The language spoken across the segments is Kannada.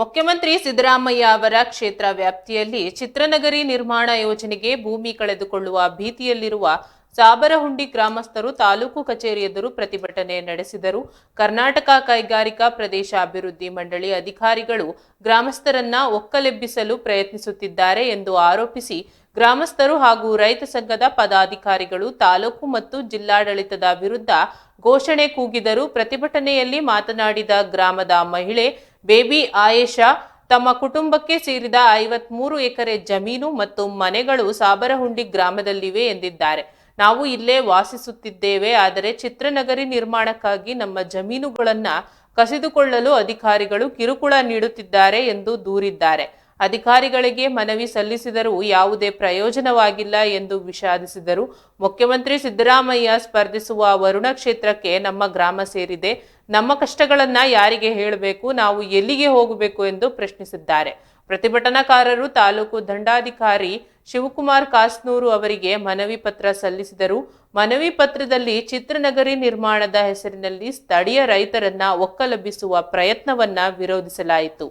ಮುಖ್ಯಮಂತ್ರಿ ಸಿದ್ದರಾಮಯ್ಯ ಅವರ ಕ್ಷೇತ್ರ ವ್ಯಾಪ್ತಿಯಲ್ಲಿ ಚಿತ್ರನಗರಿ ನಿರ್ಮಾಣ ಯೋಜನೆಗೆ ಭೂಮಿ ಕಳೆದುಕೊಳ್ಳುವ ಭೀತಿಯಲ್ಲಿರುವ ಸಾಬರಹುಂಡಿ ಗ್ರಾಮಸ್ಥರು ತಾಲೂಕು ಕಚೇರಿ ಎದುರು ಪ್ರತಿಭಟನೆ ನಡೆಸಿದರು. ಕರ್ನಾಟಕ ಕೈಗಾರಿಕಾ ಪ್ರದೇಶ ಅಭಿವೃದ್ಧಿ ಮಂಡಳಿ ಅಧಿಕಾರಿಗಳು ಗ್ರಾಮಸ್ಥರನ್ನ ಒಕ್ಕಲೆಬ್ಬಿಸಲು ಪ್ರಯತ್ನಿಸುತ್ತಿದ್ದಾರೆ ಎಂದು ಆರೋಪಿಸಿ ಗ್ರಾಮಸ್ಥರು ಹಾಗೂ ರೈತ ಸಂಘದ ಪದಾಧಿಕಾರಿಗಳು ತಾಲೂಕು ಮತ್ತು ಜಿಲ್ಲಾಡಳಿತದ ವಿರುದ್ಧ ಘೋಷಣೆ ಕೂಗಿದರು. ಪ್ರತಿಭಟನೆಯಲ್ಲಿ ಮಾತನಾಡಿದ ಗ್ರಾಮದ ಮಹಿಳೆ ಬೇಬಿ ಆಯೇಷಾ, ತಮ್ಮ ಕುಟುಂಬಕ್ಕೆ ಸೇರಿದ 53 ಎಕರೆ ಜಮೀನು ಮತ್ತು ಮನೆಗಳು ಸಾಬರಹುಂಡಿ ಗ್ರಾಮದಲ್ಲಿವೆ ಎಂದಿದ್ದಾರೆ. ನಾವು ಇಲ್ಲೇ ವಾಸಿಸುತ್ತಿದ್ದೇವೆ, ಆದರೆ ಚಿತ್ರನಗರಿ ನಿರ್ಮಾಣಕ್ಕಾಗಿ ನಮ್ಮ ಜಮೀನುಗಳನ್ನ ಕಸಿದುಕೊಳ್ಳಲು ಅಧಿಕಾರಿಗಳು ಕಿರುಕುಳ ನೀಡುತ್ತಿದ್ದಾರೆ ಎಂದು ದೂರಿದ್ದಾರೆ. ಅಧಿಕಾರಿಗಳಿಗೆ ಮನವಿ ಸಲ್ಲಿಸಿದರೂ ಯಾವುದೇ ಪ್ರಯೋಜನವಾಗಿಲ್ಲ ಎಂದು ವಿಷಾದಿಸಿದರು. ಮುಖ್ಯಮಂತ್ರಿ ಸಿದ್ದರಾಮಯ್ಯ ಸ್ಪರ್ಧಿಸುವ ವರುಣ ಕ್ಷೇತ್ರಕ್ಕೆ ನಮ್ಮ ಗ್ರಾಮ ಸೇರಿದೆ. ನಮ್ಮ ಕಷ್ಟಗಳನ್ನ ಯಾರಿಗೆ ಹೇಳಬೇಕು, ನಾವು ಎಲ್ಲಿಗೆ ಹೋಗಬೇಕು ಎಂದು ಪ್ರಶ್ನಿಸಿದ್ದಾರೆ. ಪ್ರತಿಭಟನಾಕಾರರು ತಾಲೂಕು ದಂಡಾಧಿಕಾರಿ ಶಿವಕುಮಾರ್ ಕಾಸ್ನೂರು ಅವರಿಗೆ ಮನವಿ ಪತ್ರ ಸಲ್ಲಿಸಿದರು. ಮನವಿ ಪತ್ರದಲ್ಲಿ ಚಿತ್ರನಗರಿ ನಿರ್ಮಾಣದ ಹೆಸರಿನಲ್ಲಿ ಸ್ಥಳೀಯ ರೈತರನ್ನ ಒಕ್ಕಲೆಬ್ಬಿಸುವ ಪ್ರಯತ್ನವನ್ನ ವಿರೋಧಿಸಲಾಯಿತು.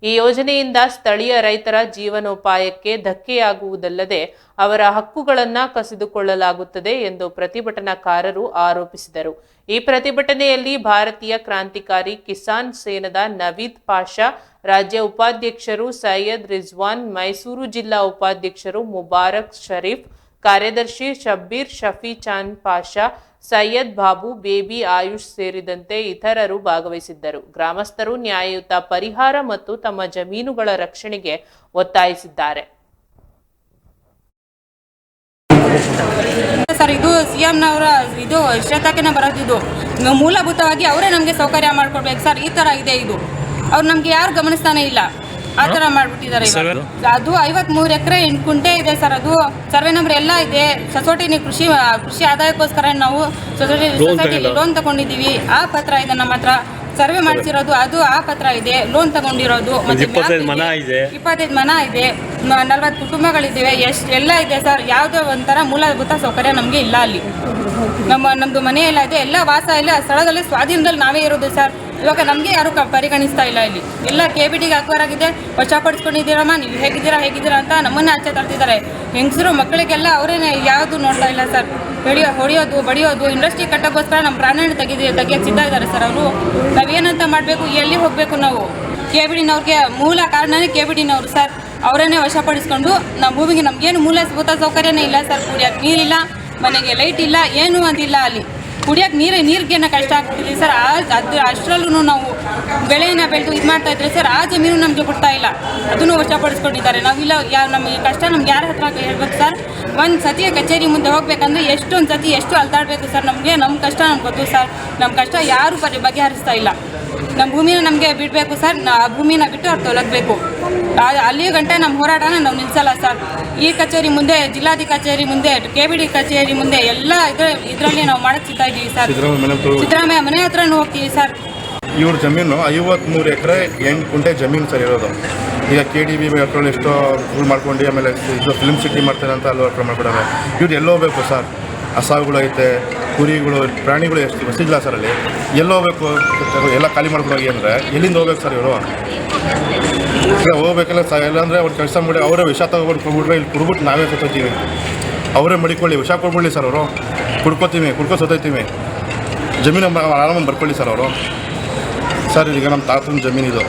ಈ ಯೋಜನೆಯಿಂದ ಸ್ಥಳೀಯ ರೈತರ ಜೀವನೋಪಾಯಕ್ಕೆ ಧಕ್ಕೆಯಾಗುವುದಲ್ಲದೆ ಅವರ ಹಕ್ಕುಗಳನ್ನು ಕಸಿದುಕೊಳ್ಳಲಾಗುತ್ತದೆ ಎಂದು ಪ್ರತಿಭಟನಾಕಾರರು ಆರೋಪಿಸಿದರು. ಈ ಪ್ರತಿಭಟನೆಯಲ್ಲಿ ಭಾರತೀಯ ಕ್ರಾಂತಿಕಾರಿ ಕಿಸಾನ್ ಸೇನದ ನವೀದ್ ಪಾಷಾ, ರಾಜ್ಯ ಉಪಾಧ್ಯಕ್ಷರು ಸೈಯದ್ ರಿಜ್ವಾನ್, ಮೈಸೂರು ಜಿಲ್ಲಾ ಉಪಾಧ್ಯಕ್ಷರು ಮುಬಾರಕ್ ಶರೀಫ್, ಕಾರ್ಯದರ್ಶಿ ಶಬ್ಬೀರ್ ಶಫಿ ಚಾಂದ್ ಪಾಷಾ, ಸೈಯದ್ ಬಾಬು, ಬೇಬಿ ಆಯುಷ್ ಸೇರಿದಂತೆ ಇತರರು ಭಾಗವಹಿಸಿದ್ದರು. ಗ್ರಾಮಸ್ಥರು ನ್ಯಾಯಯುತ ಪರಿಹಾರ ಮತ್ತು ತಮ್ಮ ಜಮೀನುಗಳ ರಕ್ಷಣೆಗೆ ಒತ್ತಾಯಿಸಿದ್ದಾರೆ. ಸರ್, ಇದು ಸಿಎಂನವರ ಇದು ಕ್ಷೇತ್ರಕ್ಕೆ ಬರೋದಿದ್ದು ಮೂಲಭೂತವಾಗಿ ಅವರೇ ನಮಗೆ ಸೌಕರ್ಯ ಮಾಡಿಕೊಡ್ಬೇಕು ಸರ್. ಈ ಥರ ಇದೆ ಇದು. ಅವ್ರು ನಮಗೆ ಯಾರು ಗಮನಿಸ್ತಾನೆ ಇಲ್ಲ, ಆ ಥರ ಮಾಡಿಬಿಟ್ಟಿದ್ದಾರೆ. ಅದು 53 ಎಕರೆ 8 ಗುಂಟೆ ಇದೆ ಸರ್. ಅದು ಸರ್ವೆ ನಂಬರ್ ಎಲ್ಲ ಇದೆ. ಸೊಸೈಟಿ ಕೃಷಿ ಆದಾಯಕ್ಕೋಸ್ಕರ ನಾವು ಸೊಸೈಟಿ ಲೋನ್ ತಗೊಂಡಿದ್ದೀವಿ. ಆ ಪತ್ರ ಇದೆ ನಮ್ಮ ಹತ್ರ. ಸರ್ವೆ ಮಾಡಿಸಿರೋದು ಅದು ಆ ಪತ್ರ ಇದೆ. ಲೋನ್ ತಗೊಂಡಿರೋದು 25 ಮನ ಇದೆ, 40 ಕುಟುಂಬಗಳಿದ್ದೇವೆ. ಎಲ್ಲ ಇದೆ ಸರ್. ಯಾವುದೋ ಒಂಥರ ಮೂಲಭೂತ ಸೌಕರ್ಯ ನಮಗೆ ಇಲ್ಲ ಅಲ್ಲಿ. ನಮ್ಮದು ಮನೆ ಎಲ್ಲ ಇದೆ, ಎಲ್ಲ ವಾಸ ಇಲ್ಲ ಸ್ಥಳದಲ್ಲಿ ಸ್ವಾಧೀನದಲ್ಲಿ ನಾವೇ ಇರೋದು ಸರ್. ಇವಾಗ ನಮಗೆ ಯಾರು ಪರಿಗಣಿಸ್ತಾ ಇಲ್ಲ. ಇಲ್ಲಿ ಎಲ್ಲ KBTಗೆ ಅಕ್ವೈರಾಗಿದೆ. ವಶಪಡಿಸ್ಕೊಂಡಿದ್ದೀರಮ್ಮ, ನೀವು ಹೇಗಿದ್ದೀರಾ ಅಂತ ನಮ್ಮನ್ನೇ ಆಚೆ ತರ್ತಿದ್ದಾರೆ. ಹೆಂಗಸರು ಮಕ್ಕಳಿಗೆಲ್ಲ ಅವರೇನೆ ಯಾವುದು ನೋಡ್ತಾ ಇಲ್ಲ ಸರ್. ಹೊಡೆಯೋದು ಬಡಿಯೋದು, ಇಂಡಸ್ಟ್ರಿ ಕಟ್ಟೋಕ್ಕೋಸ್ಕರ ನಮ್ಮ ಪ್ರಾಣ ತೆಗಿಯಕ್ಕೆ ಸಿದ್ಧ ಇದ್ದಾರೆ ಸರ್ ಅವರು. ನಾವೇನಂತ ಮಾಡಬೇಕು, ಎಲ್ಲಿ ಹೋಗಬೇಕು ನಾವು? KBTನವ್ರಿಗೆ ಮೂಲ ಕಾರಣನೇ KBTನವರು ಸರ್. ಅವರನ್ನೇ ವಶಪಡಿಸ್ಕೊಂಡು ನಮ್ಮ ಭೂಮಿಗೆ ನಮಗೇನು ಮೂಲಭೂತ ಸೌಕರ್ಯನೇ ಇಲ್ಲ ಸರ್. ಕುಡಿಯೋಕ್ಕೆ ನೀರಿಲ್ಲ, ಮನೆಗೆ ಲೈಟ್ ಇಲ್ಲ, ಏನೂ ಅಂದಿಲ್ಲ. ಅಲ್ಲಿ ಕುಡಿಯೋಕ್ಕೆ ನೀರಿಗೇನ ಕಷ್ಟ ಆಗ್ತಿದೆ ಸರ್. ಅಷ್ಟರಲ್ಲೂ ನಾವು ಬೆಳೆಯನ್ನು ಬೆಳೆದು ಇದು ಮಾಡ್ತಾ ಇದ್ರೆ ಸರ್, ಆ ಜಮೀನು ನಮಗೆ ಕೊಡ್ತಾ ಇಲ್ಲ. ಅದನ್ನು ವಶಪಡಿಸ್ಕೊಂಡಿದ್ದಾರೆ. ನಾವಿಲ್ಲ, ನಮಗೆ ಕಷ್ಟ ನಮ್ಗೆ ಯಾರ ಹತ್ರ ಹೇಳ್ಬೇಕು ಸರ್? ಒಂದು ಸತಿ ಕಚೇರಿ ಮುಂದೆ ಹೋಗ್ಬೇಕಂದ್ರೆ ಎಷ್ಟೊಂದು ಸತಿ ಎಷ್ಟು ಅಲ್ದಾಡಬೇಕು ಸರ್. ನಮ್ಮ ಕಷ್ಟ ನಮ್ಗೆ ಗೊತ್ತು ಸರ್. ನಮ್ಮ ಕಷ್ಟ ಯಾರೂ ಬಗೆಹರಿಸ್ತಾ ಇಲ್ಲ. ನಮ್ಮ ಭೂಮಿನ ನಮಗೆ ಬಿಡಬೇಕು ಸರ್. ಆ ಭೂಮಿನ ಬಿಟ್ಟು ಅವ್ರು ತೊಲಗಬೇಕು. ಅಲ್ಲಿಯ ಗಂಟೆ ನಮ್ಮ ಹೋರಾಟನ ನಾವು ನಿಲ್ಲಿಸಲ್ಲ ಸರ್. ಈ ಕಚೇರಿ ಮುಂದೆ, ಜಿಲ್ಲಾಧಿಕಾರಿ ಕಚೇರಿ ಮುಂದೆ, KBT ಕಚೇರಿ ಮುಂದೆ ಎಲ್ಲ ಇದರಲ್ಲಿ ನಾವು ಮಾಡಕ್ಕೆ ಸಿಗ್ತಾ ಇದ್ದೀವಿ ಸರ್. ಸಿದ್ದರಾಮಯ್ಯ ಮನೆ ಹತ್ರನೂ ಹೋಗ್ತೀವಿ ಸರ್. ಇವ್ರ ಜಮೀನು 53 ಎಕರೆ 8 ಗುಂಟೆ ಜಮೀನು ಸರ್ ಇರೋದು. ಈಗ KDB ಅಕ್ರಲ್ಲಿ ಎಷ್ಟೋ ಫುಲ್ ಮಾಡ್ಕೊಂಡು ಆಮೇಲೆ ಇದು ಫಿಲ್ಮ್ ಸಿಟಿ ಮಾಡ್ತಾರೆ ಅಂತ ಅಲ್ಲಿ ಅಕ್ರ ಮಾಡ್ಬಿಡೋದು. ಇವ್ರು ಎಲ್ಲೋ ಹೋಗ್ಬೇಕು ಸರ್. ಹಸಾವುಗಳು ಐತೆ, ಕುರಿಗಳು, ಪ್ರಾಣಿಗಳು ಎಷ್ಟು ಬಸ್ಸಿಲ್ಲ ಸರ್. ಅಲ್ಲಿ ಎಲ್ಲೋ ಹೋಗ್ಬೇಕು, ಎಲ್ಲ ಖಾಲಿ ಮಾಡ್ಕೊಂಡು ಹೋಗಿ ಅಂದರೆ ಎಲ್ಲಿಂದ ಹೋಗ್ಬೇಕು ಸರ್ ಇವರು? ಹೋಗ್ಬೇಕಲ್ಲ ಸರ್. ಎಲ್ಲಂದರೆ ಅವ್ರು ಕೆಲಸ ಮಾಡಿ ಅವರೇ ವಿಷ ತಗೊಬಿಟ್ಟು ಕೊಡ್ಬಿಟ್ರೆ ಇಲ್ಲಿ ಕುಡ್ಬಿಟ್ಟು ನಾವೇ ಸತ್ತೋಗ್ತೀವಿ. ಅವರೇ ಮಡಿಕೊಳ್ಳಿ, ವಿಷ ಕೊಡ್ಬಿಡ್ಲಿ ಸರ್. ಅವರು ಕುಡ್ಕೊ ಸತ್ತೋಯ್ತೀವಿ. ಜಮೀನು ಆರಾಮಾಗಿ ಬರ್ಕೊಳ್ಳಿ ಸರ್ ಅವರು. ಸರ್, ಈಗ ನಮ್ಮ ತಾತನ ಜಮೀನಿದು.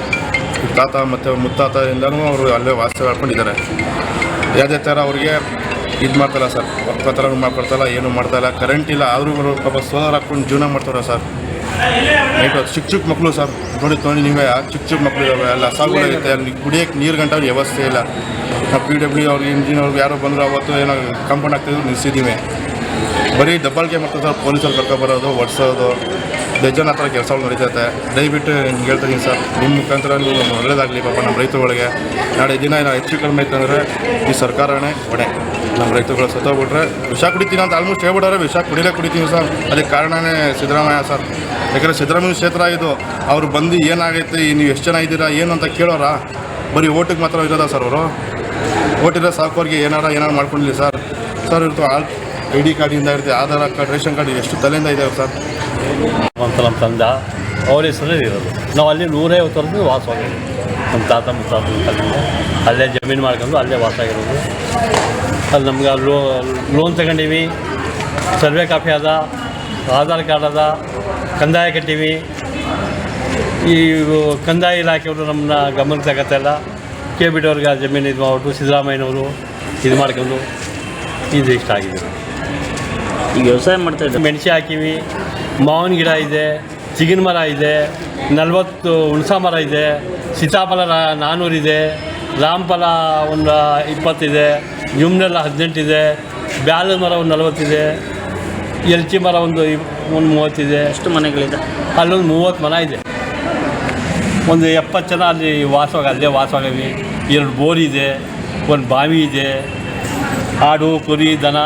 ತಾತ ಮತ್ತು ಮುತ್ತಾತದಿಂದನೂ ಅವರು ಅಲ್ಲೇ ವಾಸ ಮಾಡ್ಕೊಂಡಿದ್ದಾರೆ. ಯಾವುದೇ ಥರ ಅವ್ರಿಗೆ ಇದು ಮಾಡ್ತಾಯಿಲ್ಲ ಸರ್. ಒಕ್ಕ ಥರ ಮಾಡ್ಕೊಡ್ತಾಯಿಲ್ಲ, ಏನೂ ಮಾಡ್ತಾಯಿಲ್ಲ. ಕರೆಂಟ್ ಇಲ್ಲ, ಆದರೂ ಪಾಪ ಸೋಲಾರ್ ಹಾಕ್ಕೊಂಡು ಜೀವನ ಮಾಡ್ತಾರೆ ಸರ್. ನೈಟು ಚಿಕ್ಕ ಮಕ್ಕಳು ಸರ್, ನೋಡಿ ನೀವೇ ಚಿಕ್ಕ ಮಕ್ಕಳು ಇದ್ದಾವೆ. ಎಲ್ಲ ಹಸಾಗುಗಳೈತೆ. ಅಲ್ಲಿ ಕುಡಿಯೋಕ್ಕೆ ನೀರು ಗಂಟ ವ್ಯವಸ್ಥೆ ಇಲ್ಲ. ನಾವು PW ಅವ್ರಿಗೆ, ಇಂಜಿನಿಯರ್ಗೆ ಯಾರೋ ಬಂದರೂ ಅವತ್ತು ಏನೋ ಕಂಪೌಂಡ್ ಆಗ್ತಿದ್ರು ನಿಲ್ಲಿಸಿದ್ದೀವಿ. ಬರೀ ದಬ್ಬಾಳಿಕೆ ಮಾಡ್ತಾರೆ ಸರ್. ಪೊಲೀಸರು ಕರ್ಕೊಬರೋದು, ಒಡ್ಸೋದು, ಬೇಜಾನ ಹತ್ರ ಕೆಲಸಗಳು ನಡೀತೈತೆ. ದಯವಿಟ್ಟು ಹಿಂಗೆ ಹೇಳ್ತೀನಿ ಸರ್, ನಿಮ್ಮ ಮುಖಾಂತರ ನೀವು ಒಳ್ಳೇದಾಗಲಿ ಪಾಪ ನಮ್ಮ ರೈತರುಗಳಿಗೆ. ನಾಳೆ ದಿನ ಏನೋ ಹೆಚ್ಚು ಕಡಿಮೆ ಐತಂದರೆ ಈ ಸರ್ಕಾರನೇ ಹೊಣೆ. ನಮ್ಮ ರೈತರುಗಳು ಸತ್ತೋಗ್ಬಿಟ್ರೆ ವಿಷ ಕುಡಿತೀನಿ ಅಂತ ಆಲ್ಮೋಸ್ಟ್ ಹೇಳ್ಬಿಟ್ಟಾರೆ. ವಿಷ ಕುಡಿತೀನಿ ಸರ್. ಅದಕ್ಕೆ ಕಾರಣನೇ ಸಿದ್ದರಾಮಯ್ಯ ಸರ್. ಯಾಕಂದರೆ ಸಿದ್ದರಾಮಯ್ಯ ಕ್ಷೇತ್ರ ಇದು. ಅವ್ರು ಬಂದು ಏನಾಗೈತೆ, ನೀವು ಎಷ್ಟು ಜನ ಇದ್ದೀರಾ ಏನು ಅಂತ ಕೇಳೋರ? ಬರೀ ಓಟಿಗೆ ಮಾತ್ರ ಇರೋದ ಸರ್ ಅವರು? ಓಟಿರೋ ಸಾಕೋರಿಗೆ ಏನಾರು ಮಾಡ್ಕೊಂಡಿಲ್ಲ ಸರ್. ಇರ್ತು ID ಕಾರ್ಡಿಂದ ಇರುತ್ತೆ, ಆಧಾರ್ ಕಾರ್ಡ್, ರೇಷನ್ ಕಾರ್ಡ್, ಎಷ್ಟು ತಲೆಯಿಂದ ಇದ್ದಾವೆ ಸರ್. ಅಂತ ನಮ್ಮ ತಂದ ಅವ್ರ ಹೆಸರಲ್ಲಿ ಇರೋದು. ನಾವು ಅಲ್ಲಿ 150 ವರ್ಷದಿಂದ ವಾಸವಾಗಿದ್ದೀವಿ. ನಮ್ಮ ತಾತ ಮುತ್ತಾತನ ಕಾಲದಿಂದ ಅಲ್ಲೇ ಜಮೀನು ಮಾಡ್ಕೊಂಡು ಅಲ್ಲೇ ವಾಸ ಆಗಿರೋದು. ಅಲ್ಲಿ ನಮ್ಗೆ ಲೋನ್ ತಗೊಂಡೀವಿ, ಸರ್ವೆ ಕಾಪಿ ಅದ, ಆಧಾರ್ ಕಾರ್ಡ್ ಅದ, ಕಂದಾಯ ಕಟ್ಟೀವಿ. ಈ ಕಂದಾಯ ಇಲಾಖೆಯವರು ನಮ್ಮನ್ನ ಗಮನಕ್ಕೆ ತಗೋತಾಯಿಲ್ಲ. KBD ಅವ್ರಿಗೆ ಜಮೀನು ಇದು ಮಾಡ್ಬಿಟ್ಟು ಸಿದ್ದರಾಮಯ್ಯನವರು ಇದು ಮಾಡ್ಕೊಂಡು ಇದು ಇಷ್ಟ ಆಗಿದೆ. ಈಗ ವ್ಯವಸಾಯ ಮಾಡ್ತಾಯಿದ್ದೆ. ಮೆಣಸು ಹಾಕೀವಿ, ಮಾವಿನ ಗಿಡ ಇದೆ, ಚಿಗಿನ ಮರ ಇದೆ, 40 ಹುಣಸ ಮರ ಇದೆ, ಸೀತಾಫಲ 400 ಇದೆ, ರಾಮಫಲ ಒಂದು 20 ಇದೆ, ಜುಮ್ನೆಲ್ಲ 18 ಇದೆ, ಬ್ಯಾಲದ ಮರ ಒಂದು 40 ಇದೆ, ಎಲ್ಚಿ ಮರ ಒಂದು 30 ಇದೆ. ಎಷ್ಟು ಮನೆಗಳಿದೆ? ಅಲ್ಲೊಂದು 30 ಮನೆ ಇದೆ. ಒಂದು 70 ಜನ ಅಲ್ಲಿ ಅಲ್ಲೇ ವಾಸವಾಗಿವಿ. 2 ಬೋರ್ ಇದೆ, ಒಂದು ಬಾವಿ ಇದೆ, ಆಡು ಕುರಿ ದನ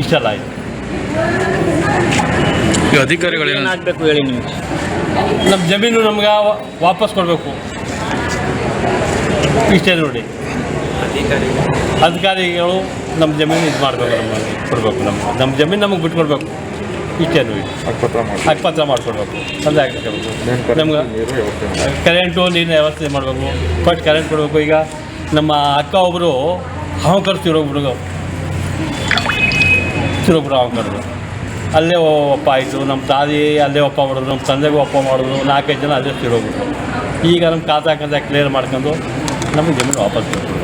ಇಷ್ಟೆಲ್ಲ ಇದೆ. ಈಗ ಅಧಿಕಾರಿಗಳು ಏನು ಆಗಬೇಕು ಹೇಳಿ ನೀವು? ನಮ್ಮ ಜಮೀನು ನಮ್ಗೆ ವಾಪಸ್ ಕೊಡಬೇಕು, ಇಷ್ಟೇ ನೋಡಿ. ಅಧಿಕಾರಿಗಳು ನಮ್ಮ ಜಮೀನು ಇದು ಮಾಡಬೇಕು, ನಮ್ಮಲ್ಲಿ ಕೊಡಬೇಕು. ನಮ್ಮ ಜಮೀನು ನಮಗೆ ಬಿಟ್ಕೊಡ್ಬೇಕು, ಇಷ್ಟೇ ನೋಡಿ. ಹಕ್ಕುಪತ್ರ ಮಾಡಿಕೊಡ್ಬೇಕು, ತಂದೆ ಹಾಕಬೇಕು. ನಮ್ಗೆ ಕರೆಂಟು ನೀರಿನ ವ್ಯವಸ್ಥೆ ಮಾಡಬೇಕು. ಫಸ್ಟ್ ಕರೆಂಟ್ ಕೊಡಬೇಕು. ಈಗ ನಮ್ಮ ಅಕ್ಕ ಒಬ್ಬರು ಹಾವುಕರು ತಿರೋಗ್ಬಿಡು ಹಾವುಕರು ಅಲ್ಲೇ ಒಪ್ಪ ಆಯಿತು. ನಮ್ಮ ತಾಯಿ ಅಲ್ಲೇ ಒಪ್ಪ ಮಾಡಿದ್ರು, ನಮ್ಮ ತಂದೆಗೂ ಒಪ್ಪ ಮಾಡಿದ್ರು. 4-5 ಜನ ಅಲ್ಲೇ ತಿರೋಗ್ಬಿಟ್ರು. ಈಗ ನಮ್ಮ ಖಾತಾ ಕ್ಲಿಯರ್ ಮಾಡ್ಕೊಂಡು ನಮಗೆ ಜಮೀನು ವಾಪಸ್ ಕೊಡ್ತೀವಿ.